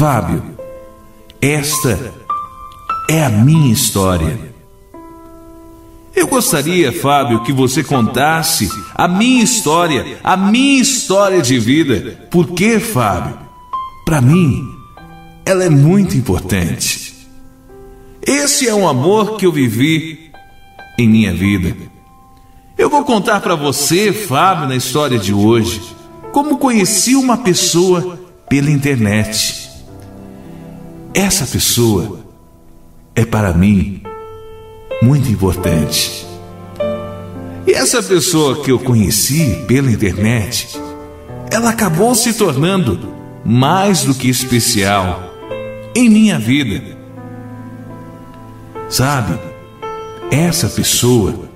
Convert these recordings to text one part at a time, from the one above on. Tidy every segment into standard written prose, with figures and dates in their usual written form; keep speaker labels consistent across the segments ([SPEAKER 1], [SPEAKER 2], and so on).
[SPEAKER 1] Fábio, esta é a minha história. Eu gostaria, Fábio, que você contasse a minha história de vida. Por quê, Fábio? Para mim, ela é muito importante. Esse é um amor que eu vivi em minha vida. Eu vou contar para você, Fábio, na história de hoje, como conheci uma pessoa pela internet. Essa pessoa é para mim muito importante. E essa pessoa que eu conheci pela internet, ela acabou se tornando mais do que especial em minha vida. Sabe, essa pessoa,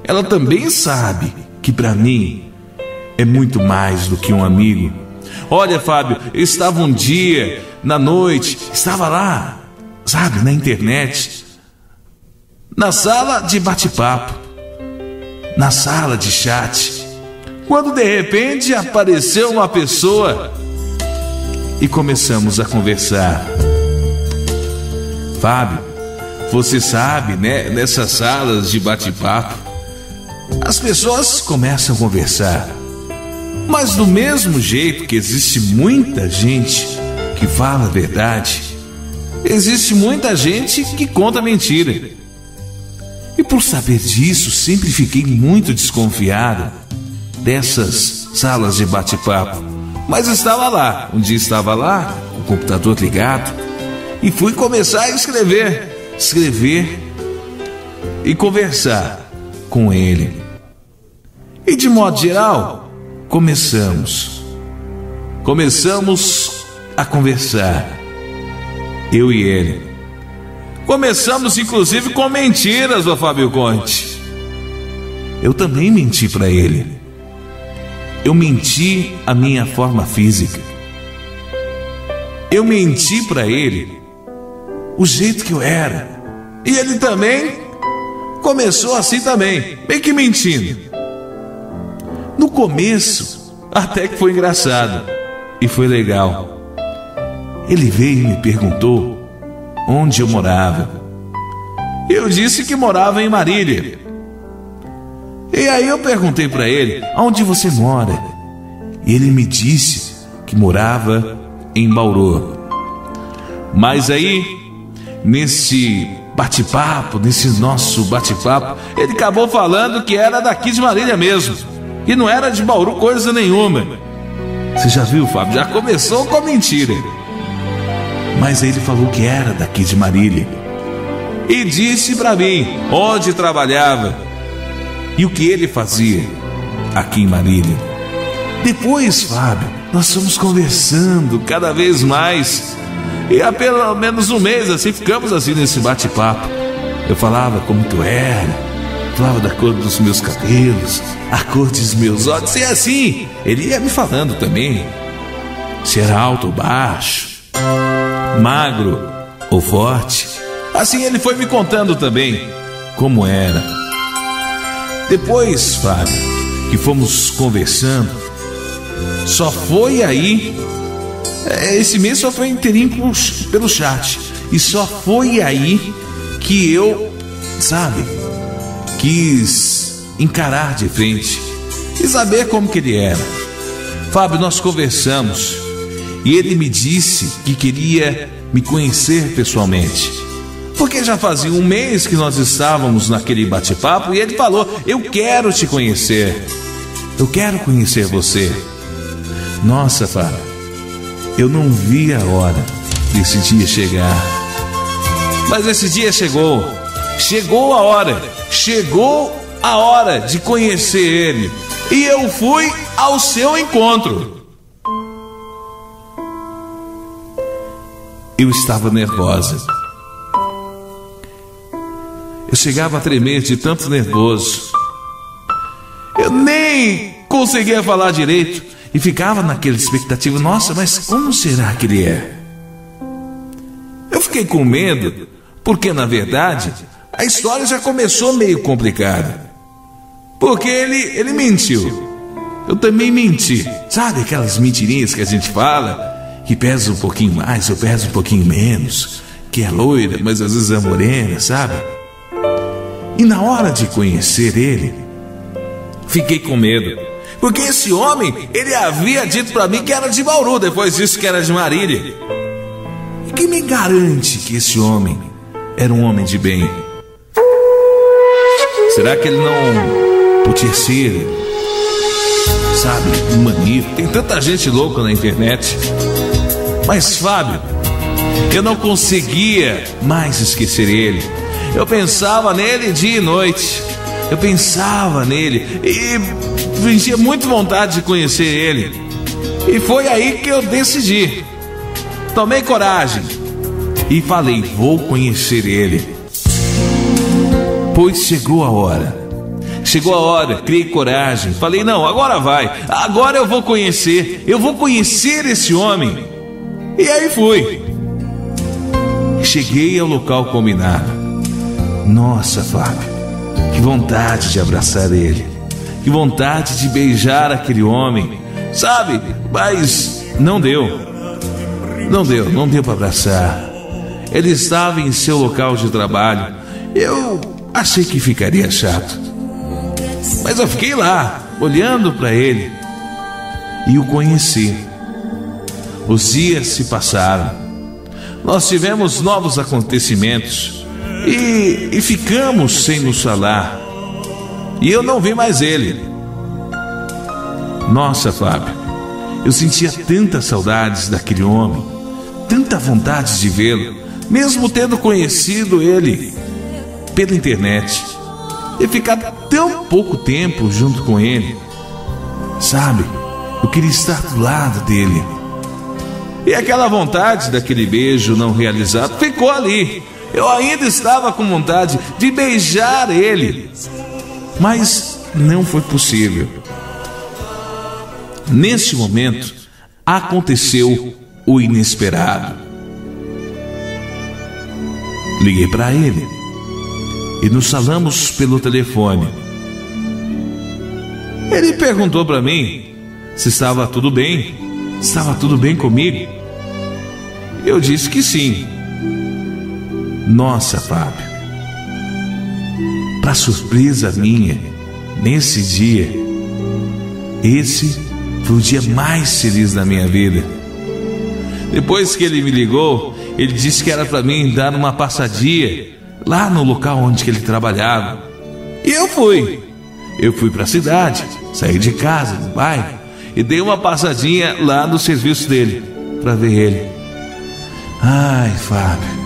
[SPEAKER 1] ela também sabe que para mim é muito mais do que um amigo. Olha, Fábio, eu estava um dia, na noite, estava lá, sabe, na internet, na sala de bate-papo, na sala de chat, quando de repente apareceu uma pessoa e começamos a conversar. Fábio, você sabe, né, nessas salas de bate-papo, as pessoas começam a conversar, mas do mesmo jeito que existe muita gente que fala a verdade, existe muita gente que conta mentira. E por saber disso, sempre fiquei muito desconfiado dessas salas de bate-papo. Mas estava lá, um dia estava lá, com o computador ligado, e fui começar a escrever e conversar com ele. E de modo geral, começamos a conversar, eu e ele. Começamos inclusive com mentiras, ó Fábio Conte. Eu também menti para ele. Eu menti a minha forma física. Eu menti para ele o jeito que eu era. E ele também começou assim também, meio que mentindo. No começo, até que foi engraçado e foi legal. Ele veio e me perguntou onde eu morava. Eu disse que morava em Marília. E aí eu perguntei para ele, onde você mora? E ele me disse que morava em Bauru. Mas aí, nesse nosso bate-papo, ele acabou falando que era daqui de Marília mesmo, e não era de Bauru coisa nenhuma. Você já viu, Fábio? Já começou com a mentira. Mas ele falou que era daqui de Marília e disse para mim onde trabalhava e o que ele fazia aqui em Marília. Depois, Fábio, nós fomos conversando cada vez mais, e há pelo menos um mês assim, ficamos assim nesse bate-papo. Eu falava como tu era, falava da cor dos meus cabelos, a cor dos meus olhos, e assim ele ia me falando também se era alto ou baixo, magro ou forte. Assim ele foi me contando também como era. Depois, Fábio, que fomos conversando, só foi aí, esse mês só foi inteirinho pelo chat, e só foi aí que eu, sabe, quis encarar de frente e saber como que ele era. Fábio, nós conversamos e ele me disse que queria me conhecer pessoalmente, porque já fazia um mês que nós estávamos naquele bate-papo, e ele falou: eu quero te conhecer, eu quero conhecer você. Nossa, Fábio, eu não vi a hora desse dia chegar. Mas esse dia chegou a hora de conhecer ele, e eu fui ao seu encontro. Eu estava nervosa. Eu chegava a tremer de tanto nervoso. Eu nem conseguia falar direito e ficava naquela expectativa. Nossa, mas como será que ele é? Eu fiquei com medo, porque na verdade a história já começou meio complicada. Porque ele mentiu. Eu também menti. Sabe aquelas mentirinhas que a gente fala que pesa um pouquinho mais, eu peso um pouquinho menos, que é loira, mas às vezes é morena, sabe? E na hora de conhecer ele, fiquei com medo, porque esse homem, ele havia dito pra mim que era de Bauru, depois disso que era de Marília. E quem me garante que esse homem era um homem de bem? Será que ele não podia ser, sabe, um maníaco? Tem tanta gente louca na internet. Mas, Fábio, eu não conseguia mais esquecer ele. Eu pensava nele dia e noite. Eu pensava nele e tinha muita vontade de conhecer ele. E foi aí que eu decidi. Tomei coragem e falei, vou conhecer ele. Pois chegou a hora. Chegou a hora, criei coragem. Falei, não, agora vai. Agora eu vou conhecer esse homem. E aí fui. Cheguei ao local combinado. Nossa, Fábio, que vontade de abraçar ele. Que vontade de beijar aquele homem. Sabe, mas não deu. Não deu para abraçar. Ele estava em seu local de trabalho. Eu achei que ficaria chato. Mas eu fiquei lá, olhando para ele. E o conheci. Os dias se passaram. Nós tivemos novos acontecimentos. E ficamos sem nos falar. E eu não vi mais ele. Nossa, Fábio, eu sentia tantas saudades daquele homem, tanta vontade de vê-lo, mesmo tendo conhecido ele pela internet, e ficar tão pouco tempo junto com ele. Sabe, eu queria estar do lado dele. E aquela vontade daquele beijo não realizado ficou ali. Eu ainda estava com vontade de beijar ele, mas não foi possível. Neste momento, aconteceu o inesperado. Liguei para ele e nos falamos pelo telefone. Ele perguntou para mim se estava tudo bem, comigo. Eu disse que sim. Nossa, Fábio, para surpresa minha, nesse dia, esse foi o dia mais feliz da minha vida. Depois que ele me ligou, ele disse que era para mim dar uma passadinha lá no local onde ele trabalhava. E eu fui para a cidade, saí de casa, do bairro, e dei uma passadinha lá no serviço dele, para ver ele. Ai, Fábio,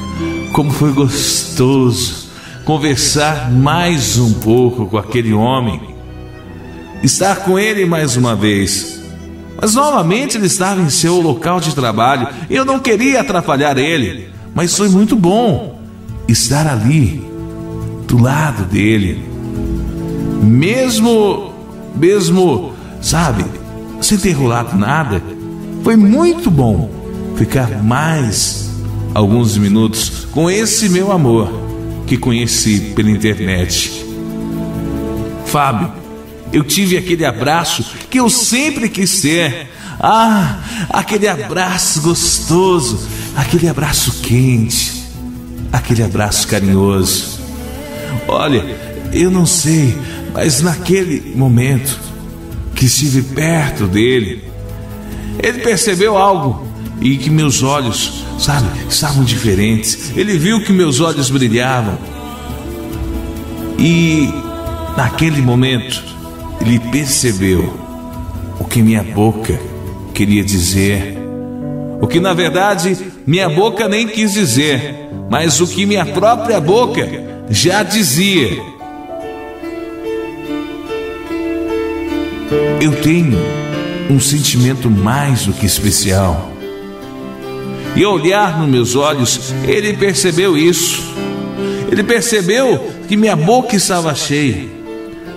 [SPEAKER 1] como foi gostoso conversar mais um pouco com aquele homem, estar com ele mais uma vez. Mas novamente ele estava em seu local de trabalho e eu não queria atrapalhar ele, mas foi muito bom estar ali do lado dele, mesmo, sabe, sem ter rolado nada. Foi muito bom ficar mais alguns minutos com esse meu amor que conheci pela internet. Fábio, eu tive aquele abraço que eu sempre quis ter. Aquele abraço gostoso, aquele abraço quente, aquele abraço carinhoso. Olha, eu não sei, mas naquele momento que estive perto dele, ele percebeu algo e que meus olhos, sabe, estavam diferentes. Ele viu que meus olhos brilhavam. E naquele momento ele percebeu o que minha boca queria dizer, o que na verdade minha boca nem quis dizer, mas o que minha própria boca já dizia. Eu tenho um sentimento mais do que especial. E ao olhar nos meus olhos, ele percebeu isso. Ele percebeu que minha boca estava cheia.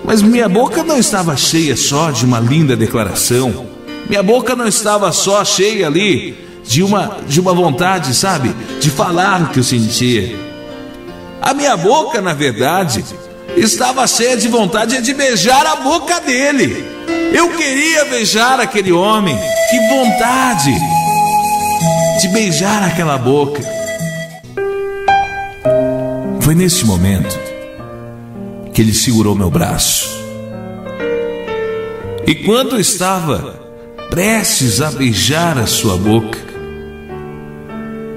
[SPEAKER 1] Mas minha boca não estava cheia só de uma linda declaração. Minha boca não estava só cheia ali de uma vontade, sabe, de falar o que eu sentia. A minha boca, na verdade, estava cheia de vontade de beijar a boca dele. Eu queria beijar aquele homem. Que vontade! de beijar aquela boca. Foi nesse momento que ele segurou meu braço. E quando eu estava prestes a beijar a sua boca,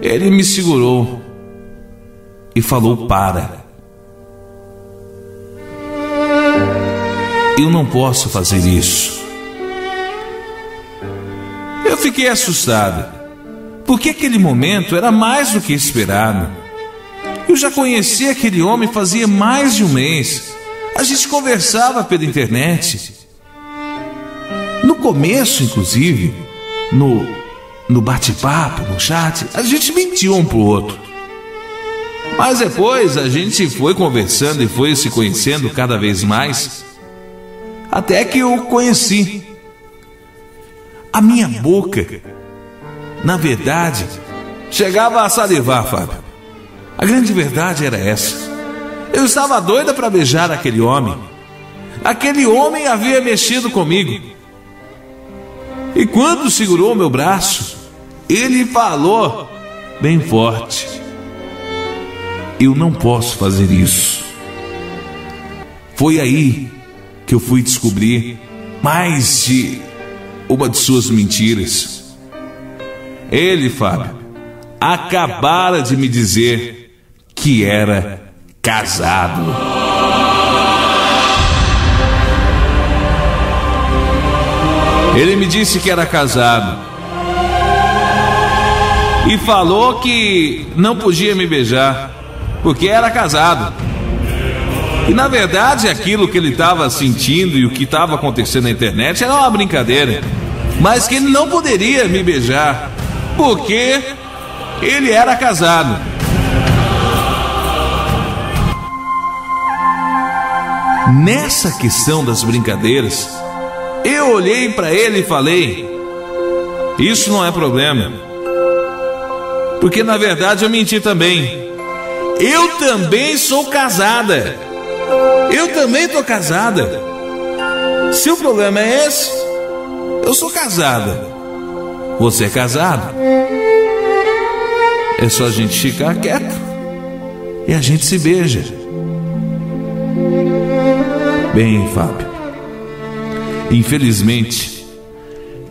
[SPEAKER 1] ele me segurou e falou: para. Eu não posso fazer isso. Eu fiquei assustado, porque aquele momento era mais do que esperado. Eu já conhecia aquele homem fazia mais de um mês. A gente conversava pela internet. No começo, inclusive, no bate-papo, no chat, a gente mentiu um pro outro. Mas depois a gente foi conversando e foi se conhecendo cada vez mais, até que eu o conheci. A minha boca, na verdade, chegava a salivar, Fábio. A grande verdade era essa. Eu estava doida para beijar aquele homem. Aquele homem havia mexido comigo. E quando segurou meu braço, ele falou bem forte: eu não posso fazer isso. Foi aí que eu fui descobrir mais de uma de suas mentiras. Ele, Fábio, acabara de me dizer que era casado. Ele me disse que era casado e falou que não podia me beijar porque era casado. E na verdade aquilo que ele estava sentindo e o que estava acontecendo na internet era uma brincadeira, mas que ele não poderia me beijar porque ele era casado. Nessa questão das brincadeiras, eu olhei para ele e falei: isso não é problema, porque na verdade eu menti também. Eu também sou casada. Eu também tô casada. Se o problema é esse, eu sou casada. Você é casado. É só a gente ficar quieto e a gente se beija. Bem, Fábio, infelizmente,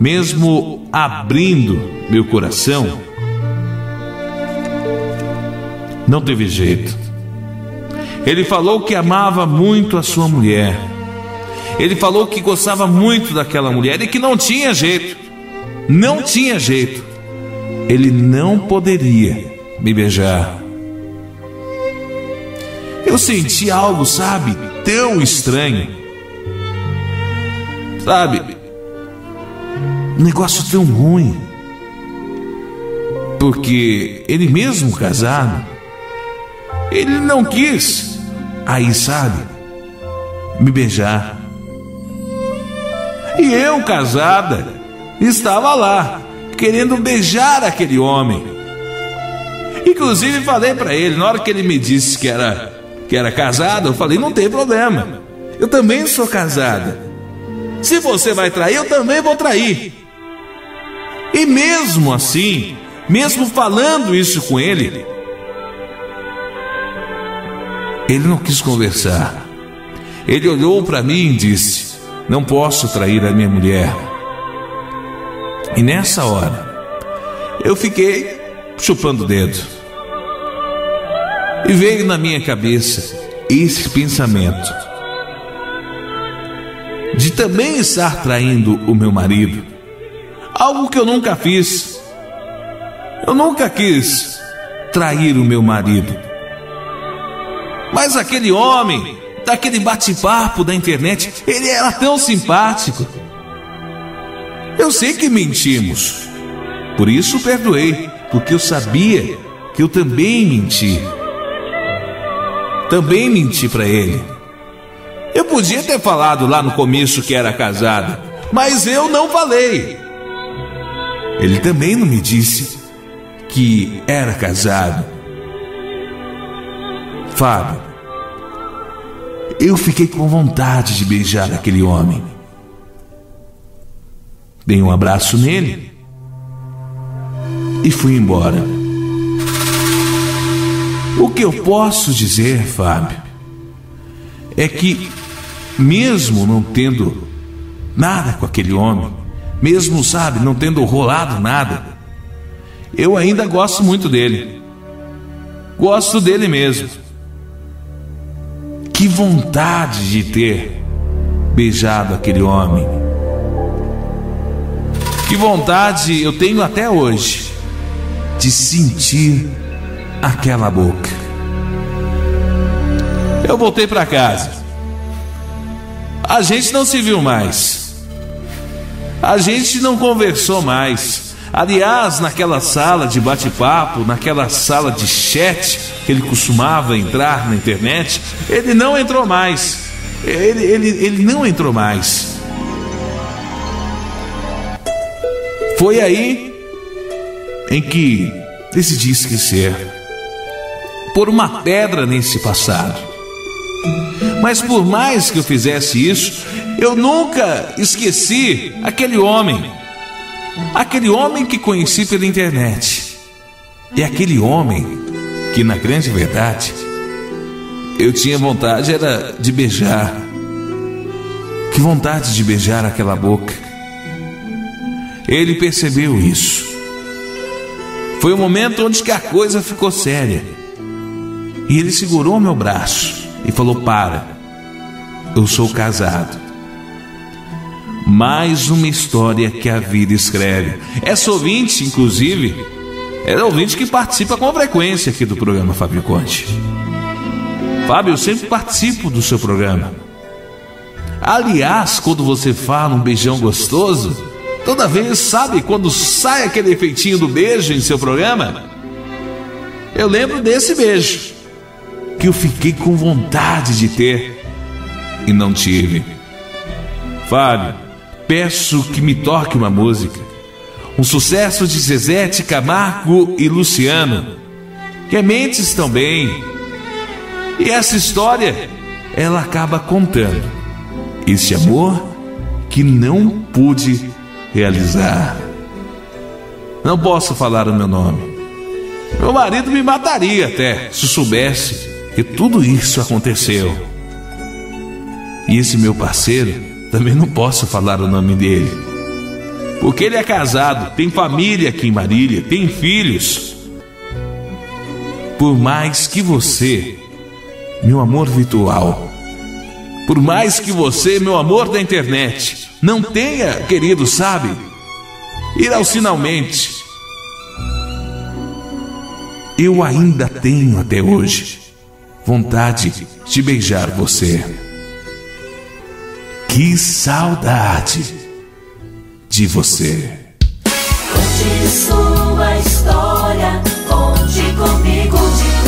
[SPEAKER 1] mesmo abrindo meu coração, não teve jeito. Ele falou que amava muito a sua mulher. Ele falou que gostava muito daquela mulher e que não tinha jeito. Não tinha jeito. Ele não poderia me beijar. Eu senti algo, sabe, tão estranho. Sabe, um negócio tão ruim. Porque ele mesmo casado, ele não quis, aí sabe, me beijar. E eu, casada, estava lá, querendo beijar aquele homem. Inclusive falei para ele, na hora que ele me disse que era casado, eu falei: não tem problema, eu também sou casada. Se você vai trair, eu também vou trair. E mesmo assim, mesmo falando isso com ele, ele não quis conversar. Ele olhou para mim e disse: não posso trair a minha mulher. E nessa hora, eu fiquei chupando o dedo. E veio na minha cabeça esse pensamento de também estar traindo o meu marido. Algo que eu nunca fiz. Eu nunca quis trair o meu marido. Mas aquele homem, daquele bate-papo da internet, ele era tão simpático. Eu sei que mentimos, por isso perdoei, porque eu sabia que eu também menti. Também menti para ele. Eu podia ter falado lá no começo que era casado, mas eu não falei. Ele também não me disse que era casado. Fábio, eu fiquei com vontade de beijar aquele homem. Dei um abraço nele e fui embora. O que eu posso dizer, Fábio, é que mesmo não tendo nada com aquele homem, mesmo, sabe, não tendo rolado nada, eu ainda gosto muito dele. Gosto dele mesmo. Que vontade de ter beijado aquele homem. Que vontade eu tenho até hoje de sentir aquela boca. Eu voltei para casa. A gente não se viu mais. A gente não conversou mais. Aliás, naquela sala de bate-papo, naquela sala de chat que ele costumava entrar na internet, ele não entrou mais. Ele não entrou mais. Foi aí em que decidi esquecer, pôr uma pedra nesse passado. Mas por mais que eu fizesse isso, eu nunca esqueci aquele homem que conheci pela internet, e aquele homem que, na grande verdade, eu tinha vontade era de beijar. Que vontade de beijar aquela boca. Ele percebeu isso. Foi o momento onde que a coisa ficou séria, e ele segurou meu braço e falou: para, eu sou casado. Mais uma história que a vida escreve. Essa ouvinte, inclusive, é a ouvinte que participa com frequência aqui do programa Fábio Conte. Fábio, eu sempre participo do seu programa. Aliás, quando você fala um beijão gostoso, toda vez, sabe, quando sai aquele efeitinho do beijo em seu programa, eu lembro desse beijo que eu fiquei com vontade de ter e não tive. Fábio, peço que me toque uma música, um sucesso de Zezete, Camargo e Luciano, que Mendes também. E essa história, ela acaba contando esse amor que não pude realizar. Não posso falar o meu nome. Meu marido me mataria até se soubesse que tudo isso aconteceu. E esse meu parceiro, também não posso falar o nome dele, porque ele é casado, tem família aqui em Marília, tem filhos. Por mais que você, meu amor virtual, por mais que você, meu amor da internet, não tenha, querido, sabe, ir ao Sinalmente, eu ainda tenho até hoje vontade de beijar você. Que saudade de você.
[SPEAKER 2] Conte sua história, conte comigo de